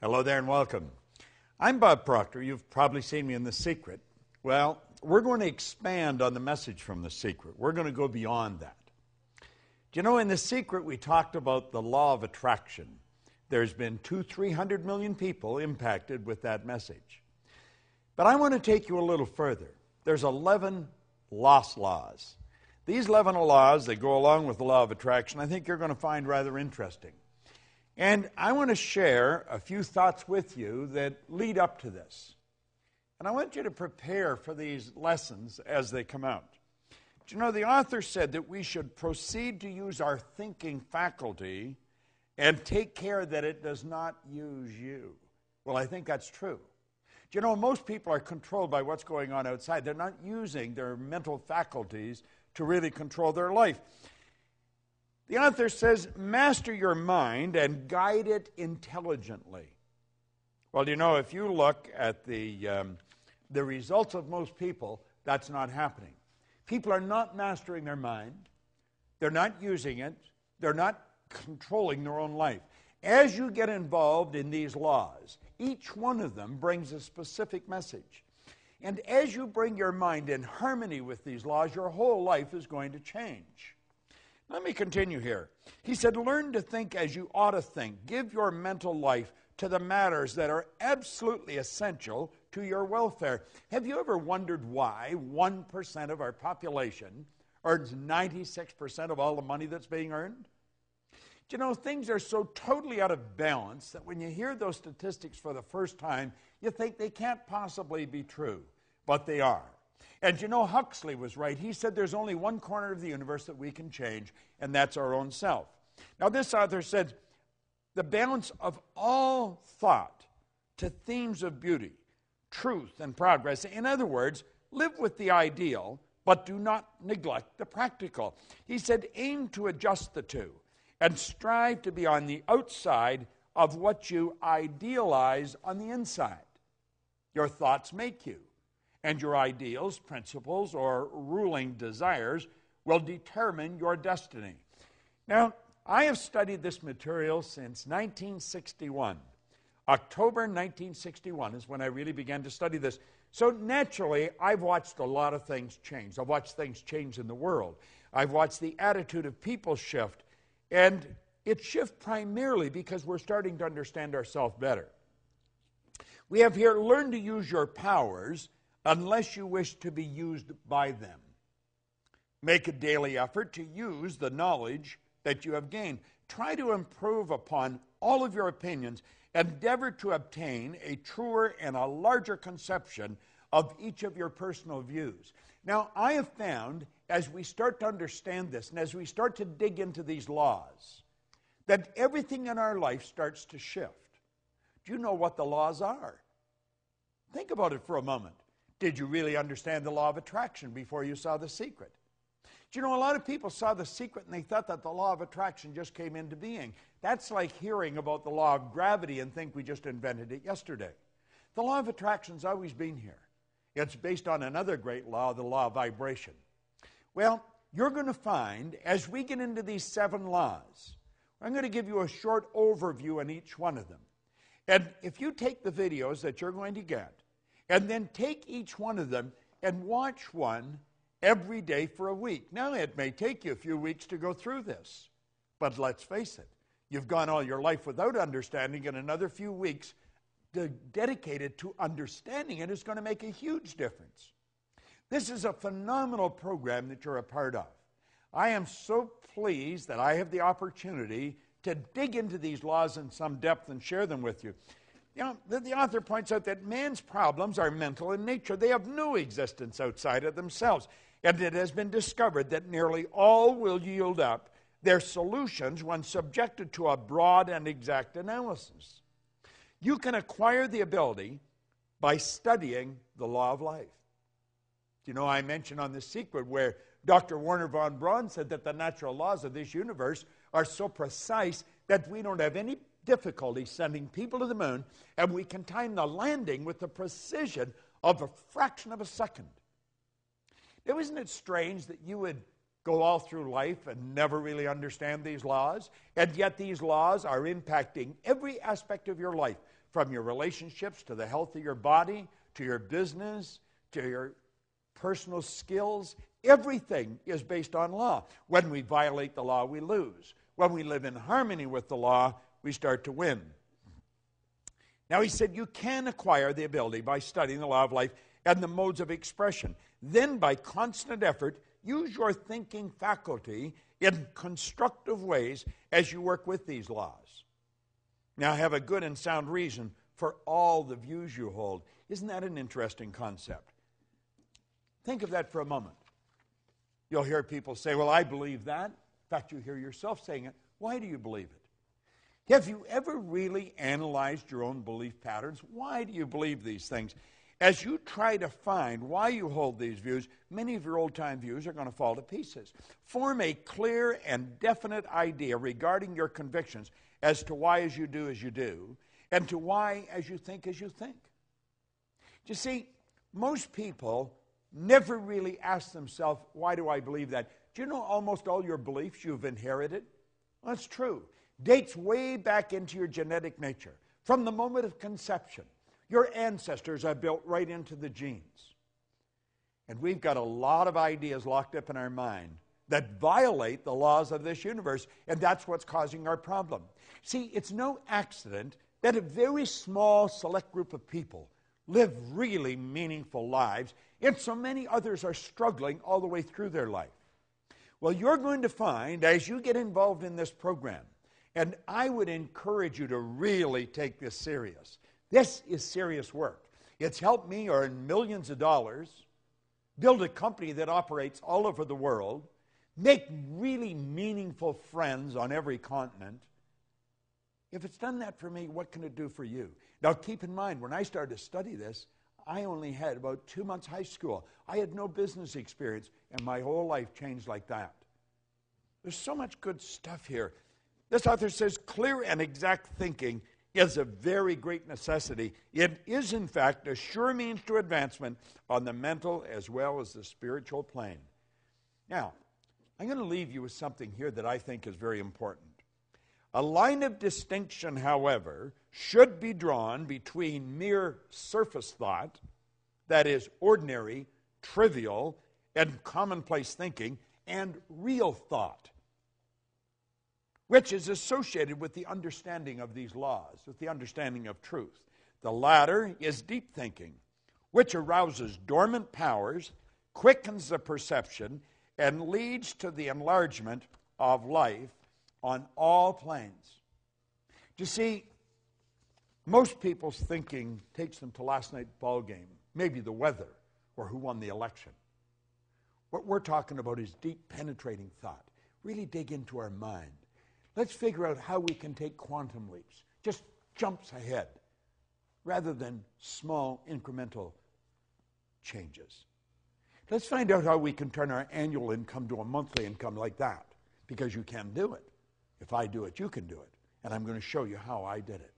Hello there and welcome. I'm Bob Proctor. You've probably seen me in The Secret. Well, we're going to expand on the message from The Secret. We're going to go beyond that. Do you know, in The Secret we talked about the law of attraction. There's been 300 million people impacted with that message. But I want to take you a little further. There's 11 lost laws. These 11 laws, they go along with the law of attraction, I think you're going to find rather interesting. And I want to share a few thoughts with you that lead up to this. And I want you to prepare for these lessons as they come out. Do you know, the author said that we should proceed to use our thinking faculty and take care that it does not use you. Well, I think that's true. Do you know, most people are controlled by what's going on outside. They're not using their mental faculties to really control their life. The author says, master your mind and guide it intelligently. Well, you know, if you look at the results of most people, that's not happening. People are not mastering their mind. They're not using it. They're not controlling their own life. As you get involved in these laws, each one of them brings a specific message. And as you bring your mind in harmony with these laws, your whole life is going to change. Let me continue here. He said, learn to think as you ought to think. Give your mental life to the matters that are absolutely essential to your welfare. Have you ever wondered why 1% of our population earns 96% of all the money that's being earned? Do you know, things are so totally out of balance that when you hear those statistics for the first time, you think they can't possibly be true, but they are. And you know, Huxley was right. He said there's only one corner of the universe that we can change, and that's our own self. Now, this author said, the balance of all thought to themes of beauty, truth, and progress. In other words, live with the ideal, but do not neglect the practical. He said, aim to adjust the two, and strive to be on the outside of what you idealize on the inside. Your thoughts make you. And your ideals, principles, or ruling desires will determine your destiny. Now, I have studied this material since 1961. October 1961 is when I really began to study this. So naturally, I've watched a lot of things change. I've watched things change in the world. I've watched the attitude of people shift. And it shifts primarily because we're starting to understand ourselves better. We have here, learn to use your powers unless you wish to be used by them. Make a daily effort to use the knowledge that you have gained. Try to improve upon all of your opinions. Endeavor to obtain a truer and a larger conception of each of your personal views. Now, I have found, as we start to understand this, and as we start to dig into these laws, that everything in our life starts to shift. Do you know what the laws are? Think about it for a moment. Did you really understand the law of attraction before you saw The Secret? Do you know, a lot of people saw The Secret and they thought that the law of attraction just came into being. That's like hearing about the law of gravity and think we just invented it yesterday. The law of attraction's always been here. It's based on another great law, the law of vibration. Well, you're going to find, as we get into these 7 laws, I'm going to give you a short overview on each one of them. And if you take the videos that you're going to get, and then take each one of them and watch one every day for a week. Now, it may take you a few weeks to go through this, but let's face it, you've gone all your life without understanding, and another few weeks dedicated to understanding it is going to make a huge difference. This is a phenomenal program that you're a part of. I am so pleased that I have the opportunity to dig into these laws in some depth and share them with you. You know, the author points out that man's problems are mental in nature. They have no existence outside of themselves. And it has been discovered that nearly all will yield up their solutions when subjected to a broad and exact analysis. You can acquire the ability by studying the law of life. You know, I mentioned on The Secret where Dr. Werner von Braun said that the natural laws of this universe are so precise that we don't have any difficulty sending people to the moon, and we can time the landing with the precision of a fraction of a second. Now, isn't it strange that you would go all through life and never really understand these laws, and yet these laws are impacting every aspect of your life, from your relationships to the health of your body, to your business, to your personal skills. Everything is based on law. When we violate the law, we lose. When we live in harmony with the law, we start to win. Now, he said you can acquire the ability by studying the law of life and the modes of expression. Then, by constant effort, use your thinking faculty in constructive ways as you work with these laws. Now, have a good and sound reason for all the views you hold. Isn't that an interesting concept? Think of that for a moment. You'll hear people say, well, I believe that. In fact, you hear yourself saying it. Why do you believe it? Have you ever really analyzed your own belief patterns? Why do you believe these things? As you try to find why you hold these views, many of your old-time views are going to fall to pieces. Form a clear and definite idea regarding your convictions as to why as you do, and to why as you think. You see, most people never really ask themselves, why do I believe that? Do you know almost all your beliefs you've inherited? Well, that's true. Dates way back into your genetic nature. From the moment of conception, your ancestors are built right into the genes. And we've got a lot of ideas locked up in our mind that violate the laws of this universe, and that's what's causing our problem. See, it's no accident that a very small select group of people live really meaningful lives, and so many others are struggling all the way through their life. Well, you're going to find, as you get involved in this program, and I would encourage you to really take this serious. This is serious work. It's helped me earn millions of dollars, build a company that operates all over the world, make really meaningful friends on every continent. If it's done that for me, what can it do for you? Now, keep in mind, when I started to study this, I only had about 2 months high school. I had no business experience, and my whole life changed like that. There's so much good stuff here. This author says, clear and exact thinking is a very great necessity. It is, in fact, a sure means to advancement on the mental as well as the spiritual plane. Now, I'm going to leave you with something here that I think is very important. A line of distinction, however, should be drawn between mere surface thought, that is, ordinary, trivial, and commonplace thinking, and real thought, which is associated with the understanding of these laws, with the understanding of truth. The latter is deep thinking, which arouses dormant powers, quickens the perception, and leads to the enlargement of life on all planes. You see, most people's thinking takes them to last night's ball game, maybe the weather, or who won the election. What we're talking about is deep, penetrating thought. Really dig into our mind. Let's figure out how we can take quantum leaps, just jumps ahead, rather than small, incremental changes. Let's find out how we can turn our annual income to a monthly income like that, because you can do it. If I do it, you can do it. And I'm going to show you how I did it.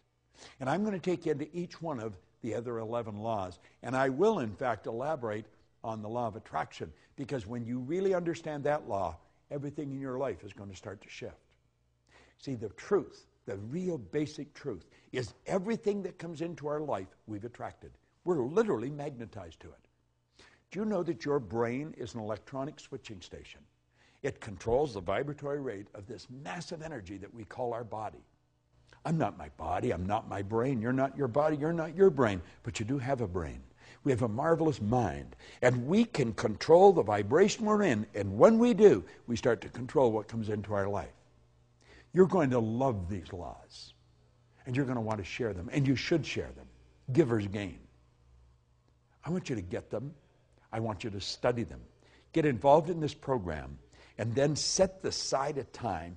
And I'm going to take you into each one of the other 11 laws. And I will, in fact, elaborate on the law of attraction, because when you really understand that law, everything in your life is going to start to shift. See, the truth, the real basic truth, is everything that comes into our life, we've attracted. We're literally magnetized to it. Do you know that your brain is an electronic switching station? It controls the vibratory rate of this massive energy that we call our body. I'm not my body. I'm not my brain. You're not your body. You're not your brain. But you do have a brain. We have a marvelous mind. And we can control the vibration we're in. And when we do, we start to control what comes into our life. You're going to love these laws. And you're going to want to share them. And you should share them. Givers gain. I want you to get them. I want you to study them. Get involved in this program. And then set aside a time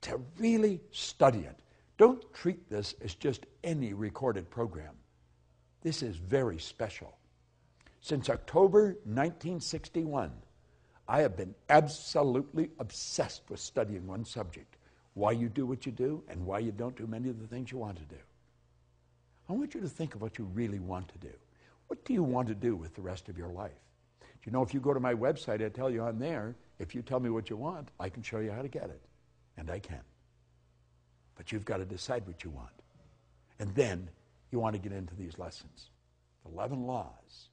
to really study it. Don't treat this as just any recorded program. This is very special. Since October 1961, I have been absolutely obsessed with studying one subject. Why you do what you do and why you don't do many of the things you want to do. I want you to think of what you really want to do. What do you want to do with the rest of your life? Do you know, if you go to my website, I tell you on there, if you tell me what you want, I can show you how to get it. And I can. But you've got to decide what you want. And then you want to get into these lessons. The 11 laws.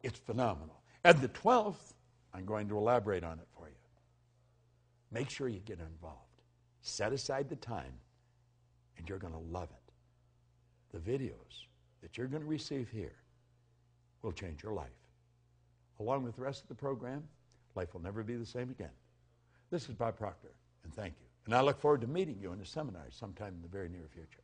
It's phenomenal. And the 12th, I'm going to elaborate on it for you. Make sure you get involved. Set aside the time, and you're going to love it. The videos that you're going to receive here will change your life. Along with the rest of the program, life will never be the same again. This is Bob Proctor, and thank you. And I look forward to meeting you in a seminar sometime in the very near future.